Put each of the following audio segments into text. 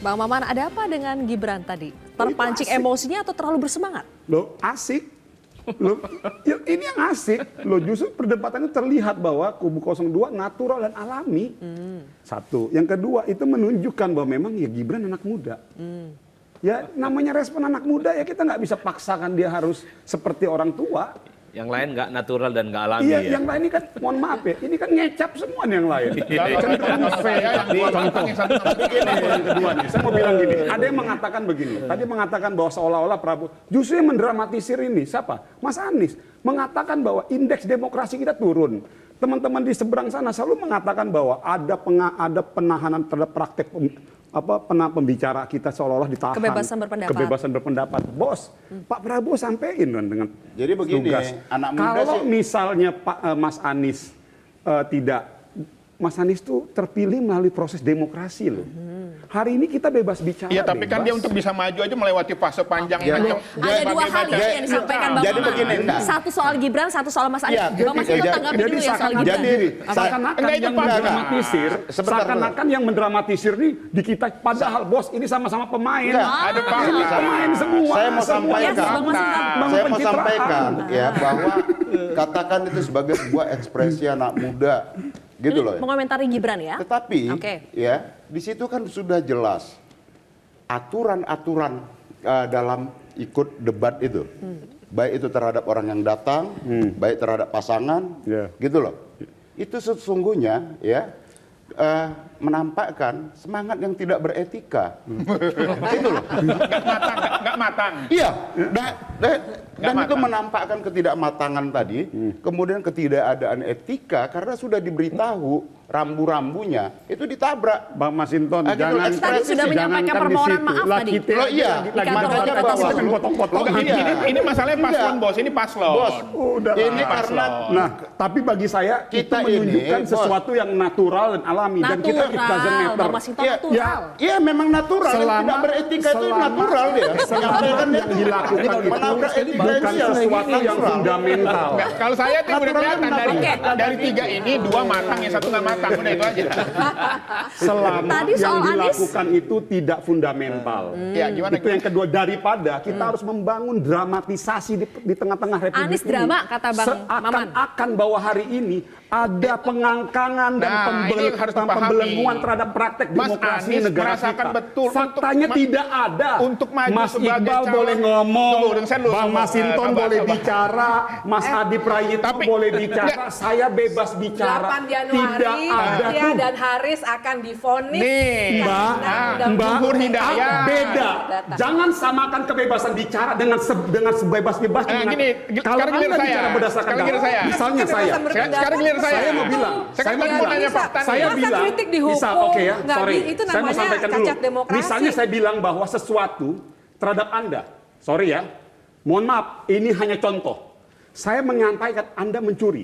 Bang Maman, ada apa dengan Gibran tadi? Terpancing emosinya atau terlalu bersemangat? Loh, asik. Loh, ya ini yang asik. Loh, justru perdebatannya terlihat bahwa kubu 02 natural dan alami. Satu. Yang kedua, itu menunjukkan bahwa memang ya Gibran anak muda. Ya namanya respon anak muda ya kita nggak bisa paksakan dia harus seperti orang tua. Yang lain nggak natural dan nggak alami Iya, ya. yang lain ini kan, mohon maaf ya, ini kan ngecap semua nih yang lain. Kalau saya yang dua matang yang satu nggak begini. Yang kedua nih, saya mau bilang gini, ada yang mengatakan begini, tadi mengatakan bahwa seolah-olah Prabowo, justru yang mendramatisir ini, siapa? Mas Anies, mengatakan bahwa indeks demokrasi kita turun. Teman-teman di seberang sana selalu mengatakan bahwa ada penahanan terhadap praktek pembicara kita seolah-olah ditahan. Kebebasan berpendapat. Bos, Pak Prabowo sampein kan dengan jadi begini, tugas. anak muda Kalau sih, misalnya Mas Anies Mas Anies itu terpilih melalui proses demokrasi loh. Hari ini kita bebas bicara. Iya, tapi kan dia untuk bisa maju aja melewati fase panjang. Ada dua hal yang disampaikan Bang jadi Maman. begini, Satu soal Gibran, satu soal Mas Anies. Iya, Bang Mas Hinton tanggapi dulu ya soal Gibran. Seakan-akan yang mendramatisir, seakan-akan yang mendramatisir nih di kita. Padahal bos ini sama-sama pemain. Ada pemain semua. Saya mau Semua sampaikan ya bahwa katakan itu sebagai sebuah ekspresi anak muda. Gitu loh. Mengomentari Gibran ya. Tetapi ya di situ kan sudah jelas aturan-aturan dalam ikut debat itu. Baik itu terhadap orang yang datang, baik terhadap pasangan, gitu loh. Itu sesungguhnya ya menampakkan semangat yang tidak beretika. Itu loh. Nggak matang. Iya. Dan itu menampakkan ketidakmatangan tadi, kemudian ketidakadaan etika karena sudah diberitahu rambu-rambunya itu ditabrak. Bang Masinton, jangan tadi sudah menyampaikan permohonan maaf tadi. Loh iya, makanya potong-potong. Ini masalahnya paslon, bos. Ini paslon. Bos, ini karena nah, tapi bagi saya kita itu menunjukkan ini, sesuatu yang natural dan alami dan kita doesn't matter. Bang Mas Hinton natural. Iya memang natural. Yang tidak beretika itu natural dia. Yang dilakukan itu bukan sesuatu yang fundamental. Kalau saya tuh udah kelihatan dari tiga ini dua matang, yang satu nggak matang. Udah itu aja. Selama yang dilakukan itu tidak fundamental. Ya, gimana? Itu yang kedua, daripada kita harus membangun dramatisasi di tengah-tengah republik Anies ini. drama, kata Bang Maman. Seakan-akan bahwa hari ini ada pengangkangan dan pembelengguan terhadap praktek demokrasi Anies negara merasakan kita. betul Faktanya tidak ada. Untuk maju Mas sebagai Iqbal calon. boleh ngomong, Bang Masinton boleh sabar. bicara, Mas Adi Prayitno boleh bicara, saya bebas bicara. 8 Januari, Mutia dan Haris akan divonis. Mbak Hidayat. beda. Jangan samakan kebebasan bicara dengan sebebas-bebasnya. Gini, Kalau sekarang giliran Anda saya. bicara berdasarkan Sekarang giliran data, saya. misalnya saya Sekarang giliran saya mau bilang, saya mau nanya fakta nih. saya Masa bilang, kritik dihukum? bisa, oke ya, Nggak sorry, itu saya mau namanya sampaikan dulu. cacat demokrasi. Misalnya saya bilang bahwa sesuatu terhadap Anda, sorry ya, mohon maaf, ini hanya contoh. Saya menyampaikan Anda mencuri.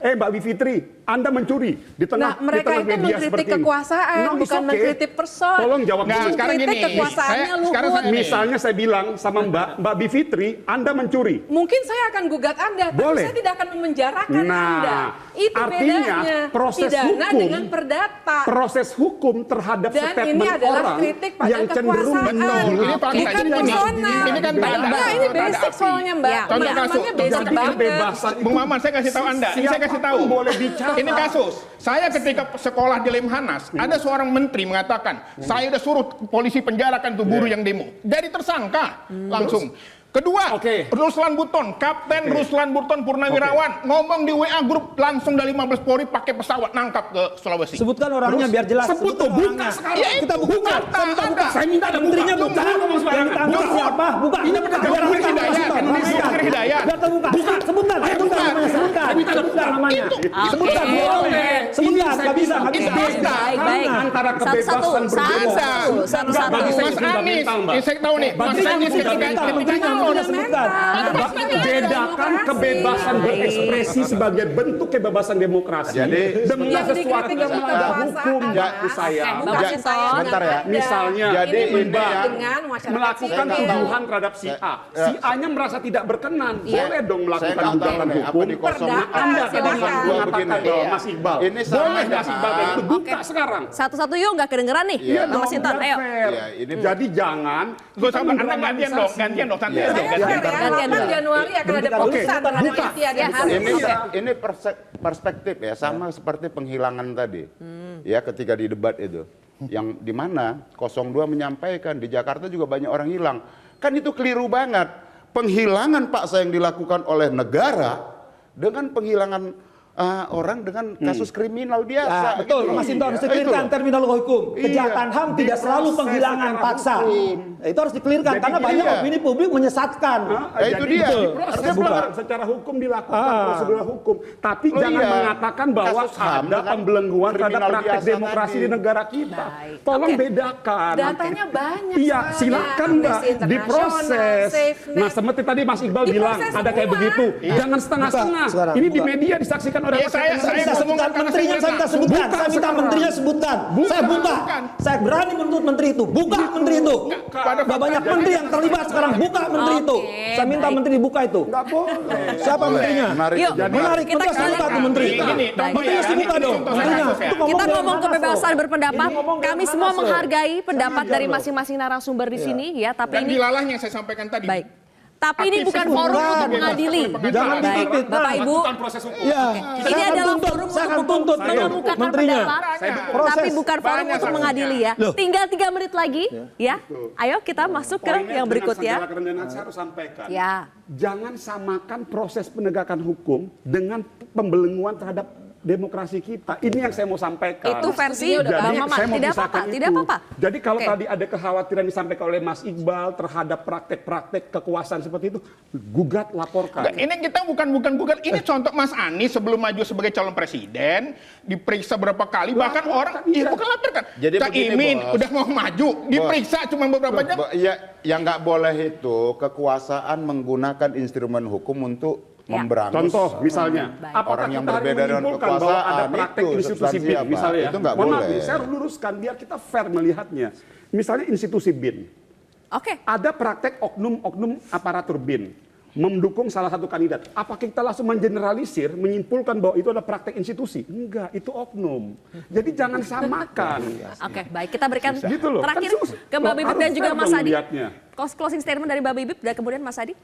Mbak Bivitri, Anda mencuri di tengah mereka itu media mengkritik seperti ini. kekuasaan, No, it's bukan okay. mengkritik person. Tolong jawab Nggak, dulu. sekarang Mengkritik gini. kekuasaannya luhut. Misalnya saya bilang sama Mbak Bivitri, Anda mencuri. Mungkin saya akan gugat Anda, tapi Boleh. saya tidak akan memenjarakan Nah, Anda. Itu artinya bedanya. proses Pidana hukum- dengan perdata. Proses hukum terhadap Dan statement ini adalah orang kritik pada yang cenderung kekuasaan. menolak. Ini fakta. Bukan Ini personal. ini kan tanda. Nah, ini Tanda basic api. soalnya Mbak. Ya. Contoh Namanya kasus. basic Jadi banget. kebebasan Bung Maman, saya kasih tahu Anda. Ini saya kasih tahu. Siapapun boleh bicara. Ini kasus. Saya ketika sekolah di Lemhanas, ada seorang menteri mengatakan, saya udah suruh polisi penjarakan tuh buruh yang demo. Jadi tersangka langsung. Kedua, Ruslan Buton, Kapten Ruslan Buton Purnawirawan ngomong di WA grup langsung dari Mabes Polri pakai pesawat nangkap ke Sulawesi. Sebutkan orangnya biar jelas. Sebut tuh, buka sekarang. Ya, Kita buka. Ada. Saya minta ada Menterinya buka. Jangan ngomong Yang sembarangan. ditangkap siapa? Buka. Ini benar Biar Bukir kita Hidayat. sebutkan. Indonesia Ramaikan. Bukir Hidayat. Biar terbuka. Sebutkan. Sebutkan namanya. Sebutkan. Sebutkan namanya. Sebutkan. Sebutkan. Nggak bisa. Nggak bisa. Baik. Antara Satu-satu. kebebasan Satu-satu. Mas Anies, ini saya tahu nih. Mas Anies ketika yang Anda sebutkan. Bedakan kebebasan berekspresi sebagai bentuk kebebasan demokrasi dengan Yang sesuatu dikritik yang itu melanggar kekuasaan. hukum. Menurut saya, Bang Masinton. Sebentar ya. misalnya Jadi ini ini ya, dengan masyarakat melakukan sipil. tuduhan terhadap si A, si A-nya merasa tidak berkenan, boleh dong saya melakukan nggak tahu gugatan nih, apa hukum. di kosong Perdata, Anda tadi silakan. mengatakan Begini. bahwa Mas Iqbal, Ini sama boleh Mas dengan- Iqbal itu buka sekarang. Satu-satu yuk, nggak kedengeran nih. Iya Bang dong, Masinton, biar ayo. fair. Iya, ini- Jadi jangan Gue kita sama Anda gantian dong, santai Iya. dong, Saya fair ya, Gantian 8 dulu. Januari akan ada Oke, putusan terhadap buka. Cynthia dan Haris. Ini perspektif ya, sama seperti penghilangan tadi. Ya, ketika di debat itu. Yang di mana 02 menyampaikan di Jakarta juga banyak orang hilang. Kan itu keliru banget. Penghilangan paksa yang dilakukan oleh negara dengan penghilangan orang dengan kasus kriminal biasa. Betul, gitu. Mas Sinton harus Itu dikelirkan loh. terminologi hukum. Iya. Kejahatan HAM tidak selalu Diproses penghilangan secara paksa. hukum. Itu harus dikelirkan Jadi karena gini banyak ya. opini publik menyesatkan. Itu dia. Proses Harusnya bukan. secara hukum dilakukan prosedur hukum, tapi Oh jangan iya. mengatakan bahwa Kasus HAM ada dengan pembelengguan terhadap kriminal praktek biasa demokrasi tadi. di negara kita. Baik. Tolong Oke. bedakan. Datanya banyak Iya, soalnya. silakan Mbak, Amnesty International, diproses. SafeNet. Nah, seperti tadi Mas Iqbal bilang Diproses ada kayak semua. begitu. Jangan setengah-setengah. Buka sekarang, Ini di buka. media disaksikan oleh Iya, rakyat saya Indonesia. Saya sebutkan ngomong karena menterinya, saya saya minta sebutkan. Buka Saya minta sekarang. menterinya sebutkan. Saya buka. bukan. Saya berani menuntut menteri itu. Buka menteri itu. Pada Udah banyak menteri yang terlibat sekarang. Buka menteri itu. Oke, Saya minta baik. menteri dibuka itu. Nggak boleh. Siapa menterinya? Menarik. Yuk, Jadi- Menarik. Kita Menteri harus kembali- dibuka tuh menteri. Ini, Baik. Menteri harus dibuka dong. Contoh Menterinya. kasus ya. Itu Kita dari ngomong mana, kebebasan Sob? berpendapat. Ini ngomong dari Kami mana, semua Sob? menghargai pendapat Sama dari aja, masing-masing narasumber di sini ya, tapi Dan ini dilalah yang saya sampaikan tadi. baik. Tapi ini bukan forum untuk mengadili. Jangan Baik, dikritik. Bapak Ibu. Lakukan proses hukum. Iya. Ini Saya akan adalah tuntut. forum Saya akan untuk tuntut mengemukakan menterinya. pendapat, Proses. tapi bukan forum Banyak untuk saksinya. mengadili ya. Loh. Tinggal 3 menit lagi, ya. Ayo kita masuk ke Poinnya yang berikutnya. dengan segala kerendahan saya harus sampaikan. Ya. Jangan samakan proses penegakan hukum dengan pembelengguan terhadap demokrasi kita. Ini yang saya mau sampaikan. Itu versi Jadi, Bang Maman. saya mau Tidak pisahkan apa-apa, itu. tidak apa-apa. Jadi kalau Oke. tadi ada kekhawatiran disampaikan oleh Mas Iqbal terhadap praktek-praktek kekuasaan seperti itu, gugat, laporkan. Nggak, ini kita bukan ini contoh Mas Anies sebelum maju sebagai calon presiden diperiksa berapa kali bahkan orang iya. bukan laporkan. Jadi Cak begini, Imin Bos. udah mau maju diperiksa cuma beberapa jam. Ya, yang nggak boleh itu kekuasaan menggunakan instrumen hukum untuk Ya. memberangus Contoh misalnya, Baik. apakah orang yang kita hari berbeda dengan menyimpulkan bahwa kekuasaan ada praktek itu institusi substansi BIN apa? misalnya ya? Itu nggak Mohon maaf boleh. nih, saya luruskan biar kita fair melihatnya. Misalnya institusi BIN, Oke. ada praktek oknum-oknum aparatur BIN mendukung salah satu kandidat. Apakah kita langsung mengeneralisir, menyimpulkan bahwa itu ada praktek institusi? Enggak, itu oknum. Jadi jangan samakan. Oke, baik. Kita berikan Gitu loh. terakhir Kan susah. ke Mbak Loh, Bibip harus dan juga fair Mas dong Adi. melihatnya. Closing statement dari Mbak Bibip dan kemudian Mas Adi.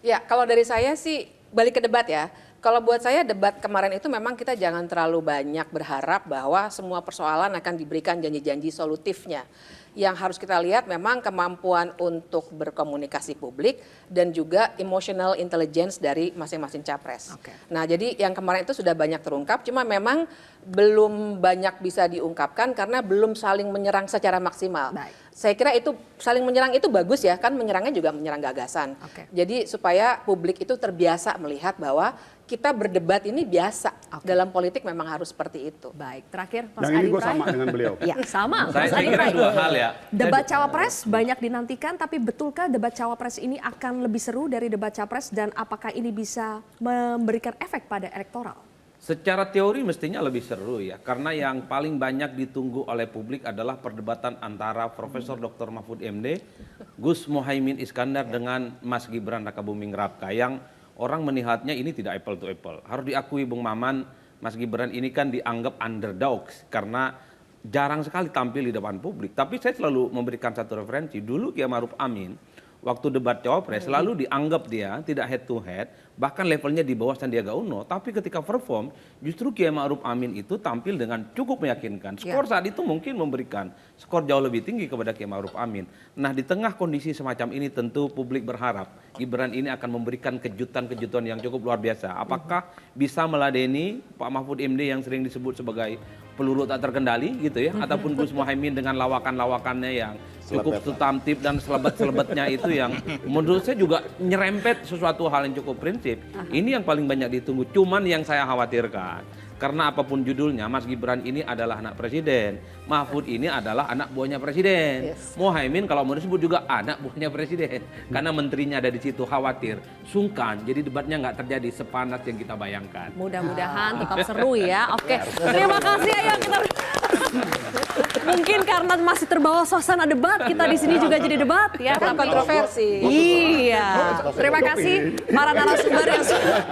Ya, kalau dari saya sih balik ke debat ya. Kalau buat saya debat kemarin itu memang kita jangan terlalu banyak berharap bahwa semua persoalan akan diberikan janji-janji solutifnya. Yang harus kita lihat memang kemampuan untuk berkomunikasi publik dan juga emotional intelligence dari masing-masing capres. Oke. Nah, jadi yang kemarin itu sudah banyak terungkap, cuma memang belum banyak bisa diungkapkan karena belum saling menyerang secara maksimal. Baik. Saya kira itu saling menyerang itu bagus ya, kan menyerangnya juga menyerang gagasan. Oke. Jadi supaya publik itu terbiasa melihat bahwa kita berdebat ini biasa. Oke. Dalam politik memang harus seperti itu. Baik, terakhir Mas Yang ini Adi gue Pray. sama dengan beliau. Ya, sama. Saya Mas Adi kira Pray. dua hal ya. Debat cawapres banyak dinantikan, tapi betulkah debat cawapres ini akan lebih seru dari debat capres dan apakah ini bisa memberikan efek pada elektoral? Secara teori mestinya lebih seru ya, karena yang paling banyak ditunggu oleh publik adalah perdebatan antara Profesor Dr. Mahfud MD, Gus Muhaimin Iskandar dengan Mas Gibran Rakabuming Raka, yang orang melihatnya ini tidak apple to apple. Harus diakui Bung Maman, Mas Gibran ini kan dianggap underdogs karena jarang sekali tampil di depan publik. Tapi saya selalu memberikan satu referensi, dulu Kiai Ma'ruf Amin waktu debat cawapres selalu dianggap dia tidak head to head, bahkan levelnya di bawah Sandiaga Uno, tapi ketika perform justru Kiai Ma'ruf Amin itu tampil dengan cukup meyakinkan. Skor saat itu mungkin memberikan skor jauh lebih tinggi kepada Kiai Ma'ruf Amin. Nah, di tengah kondisi semacam ini tentu publik berharap Gibran ini akan memberikan kejutan-kejutan yang cukup luar biasa. Apakah bisa meladeni Pak Mahfud MD yang sering disebut sebagai peluru tak terkendali gitu ya, ataupun Gus Muhaimin dengan lawakan-lawakannya yang cukup substantif dan selebet-selebetnya itu yang menurut saya juga nyerempet sesuatu hal yang cukup prinsip. Ini yang paling banyak ditunggu. Cuman yang saya khawatirkan Karena apapun judulnya, Mas Gibran ini adalah anak presiden, Mahfud ini adalah anak buahnya presiden. Yes. Muhaimin kalau mau disebut juga anak buahnya presiden. Karena menterinya ada di situ, khawatir, sungkan, jadi debatnya nggak terjadi sepanas yang kita bayangkan. Mudah-mudahan tetap seru ya. Oke, terima kasih. Ayo kita. Mungkin karena masih terbawa suasana debat, kita di sini juga jadi debat ya. Karena kontroversi. Iya. Terima kasih para narasumber yang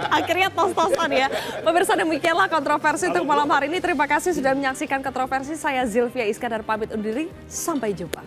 akhirnya tos-tosan ya. Pemirsa, demikianlah kontroversi untuk malam hari ini. Terima kasih sudah menyaksikan kontroversi. Saya Zilvia Iskandar pamit undur diri. Sampai jumpa.